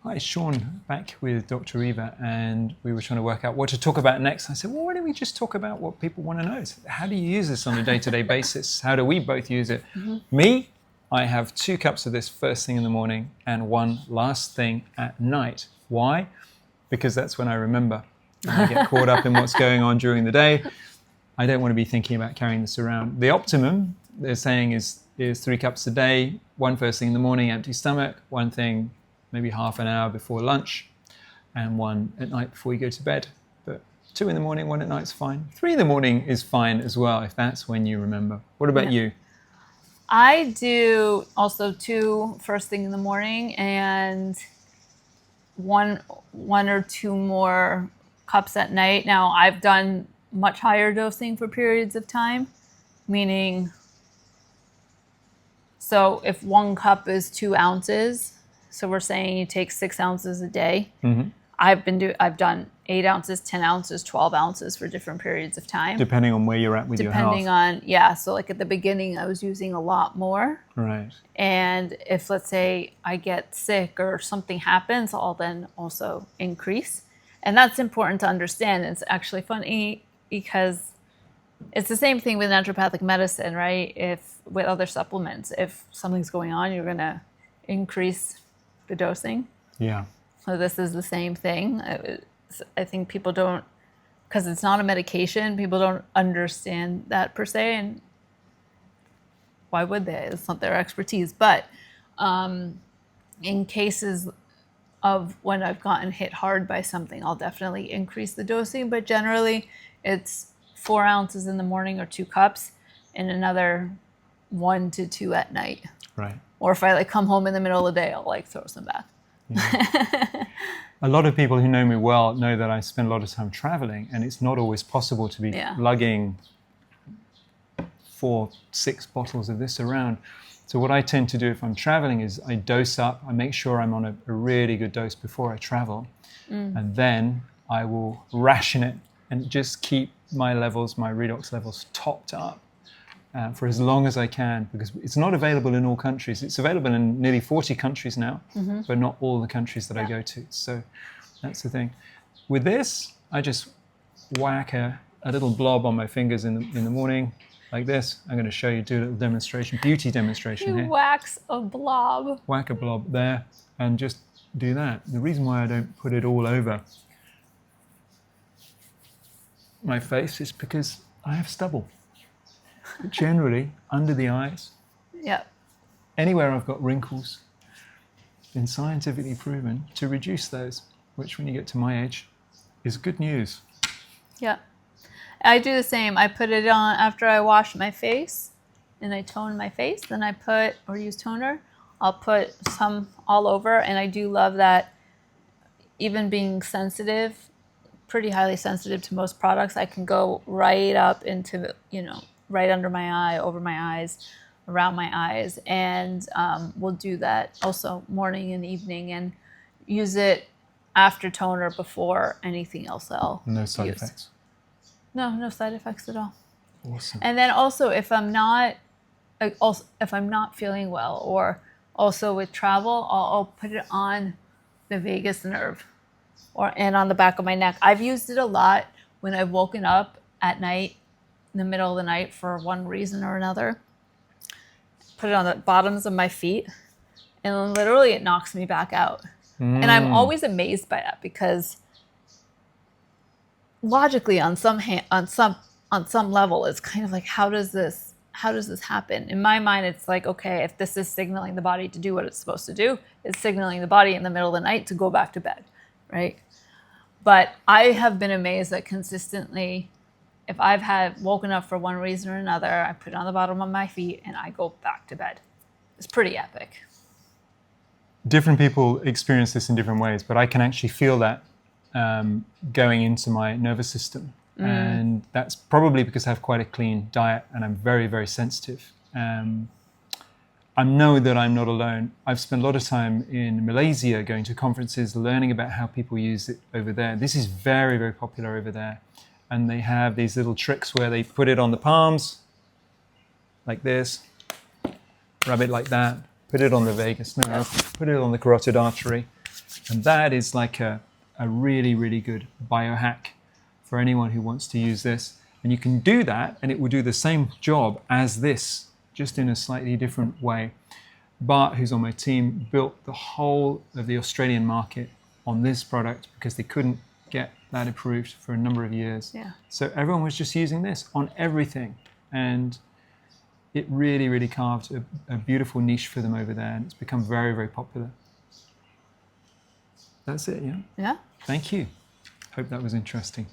hi, Sean, back with Dr. Eva, and we were trying to work out what to talk about next. I said, well, why don't we just talk about what people want to know? So how do you use this on a day-to-day basis? How do we both use it? Me, I have 2 cups of this first thing in the morning and 1 last thing at night. Why? Because that's when I remember. And I get caught up in what's going on during the day. I don't want to be thinking about carrying this around. The optimum, they're saying, is 3 cups a day, 1 first thing in the morning, empty stomach, 1 thing maybe half an hour before lunch, and 1 at night before you go to bed. But 2 in the morning, 1 at night is fine. 3 in the morning is fine as well, if that's when you remember. What about you? I do also 2 first thing in the morning and one or 2 more cups at night. Now, I've done much higher dosing for periods of time, meaning, so if 1 cup is 2 ounces, so we're saying you take 6 ounces a day. I've done 8 ounces, 10 ounces, 12 ounces for different periods of time. Depending on where you're at with your health. Depending on, yeah. So like at the beginning, I was using a lot more. Right. And if, let's say, I get sick or something happens, I'll then also increase. And that's important to understand. It's actually funny because it's the same thing with naturopathic medicine, right? If with other supplements, if something's going on, you're going to increase the dosing. Yeah. So this is the same thing. I think people don't, because it's not a medication, people don't understand that per se, and why would they? It's not their expertise. But in cases of when I've gotten hit hard by something, I'll definitely increase the dosing. But generally, it's 4 ounces in the morning or 2 cups, and another 1 to 2 at night. Right. Or if I like come home in the middle of the day, I'll like throw some back. Yeah. A lot of people who know me well know that I spend a lot of time traveling, and it's not always possible to be lugging 4, 6 bottles of this around. So what I tend to do if I'm traveling is I dose up. I make sure I'm on a really good dose before I travel, and then I will ration it and just keep my levels, my redox levels, topped up for as long as I can, because it's not available in all countries. It's available in nearly 40 countries now, but not all the countries that I go to. So that's the thing. With this, I just whack a little blob on my fingers in the morning, like this. I'm going to show you, do a little demonstration, beauty demonstration here. Wax a blob. Whack a blob there, and just do that. The reason why I don't put it all over my face is because I have stubble. Generally, under the eyes, anywhere I've got wrinkles, been scientifically proven to reduce those, which when you get to my age is good news. Yeah. I do the same. I put it on after I wash my face and I tone my face. Then I put, or use toner, I'll put some all over. And I do love that, even being sensitive, pretty highly sensitive to most products, I can go right up into, right under my eye, over my eyes, around my eyes. And we'll do that also morning and evening, and use it after toner, before anything else I'll No side use. effects? No side effects at all. Awesome. And then also if I'm not feeling well, or also with travel, I'll put it on the vagus nerve and on the back of my neck. I've used it a lot when I've woken up at night, in the middle of the night, for one reason or another. Put it on the bottoms of my feet, and literally it knocks me back out. And I'm always amazed by that, because logically on some level, it's kind of like, how does this happen? In my mind, it's like, okay, if this is signaling the body to do what it's supposed to do, it's signaling the body in the middle of the night to go back to bed, right? But I have been amazed that consistently, if I've woken up for one reason or another, I put it on the bottom of my feet and I go back to bed. It's pretty epic. Different people experience this in different ways, but I can actually feel that going into my nervous system. And that's probably because I have quite a clean diet and I'm very, very sensitive. I know that I'm not alone. I've spent a lot of time in Malaysia going to conferences, learning about how people use it over there. This is very, very popular over there. And they have these little tricks where they put it on the palms, like this, rub it like that, put it on the vagus nerve, put it on the carotid artery, And that is like a really, really good biohack for anyone who wants to use this. And you can do that and it will do the same job as this, just in a slightly different way. Bart, who's on my team, built the whole of the Australian market on this product because they couldn't get that approved for a number of years. Yeah. So everyone was just using this on everything. And it really, really carved a beautiful niche for them over there. And it's become very, very popular. That's it, yeah? Yeah. Thank you. Hope that was interesting.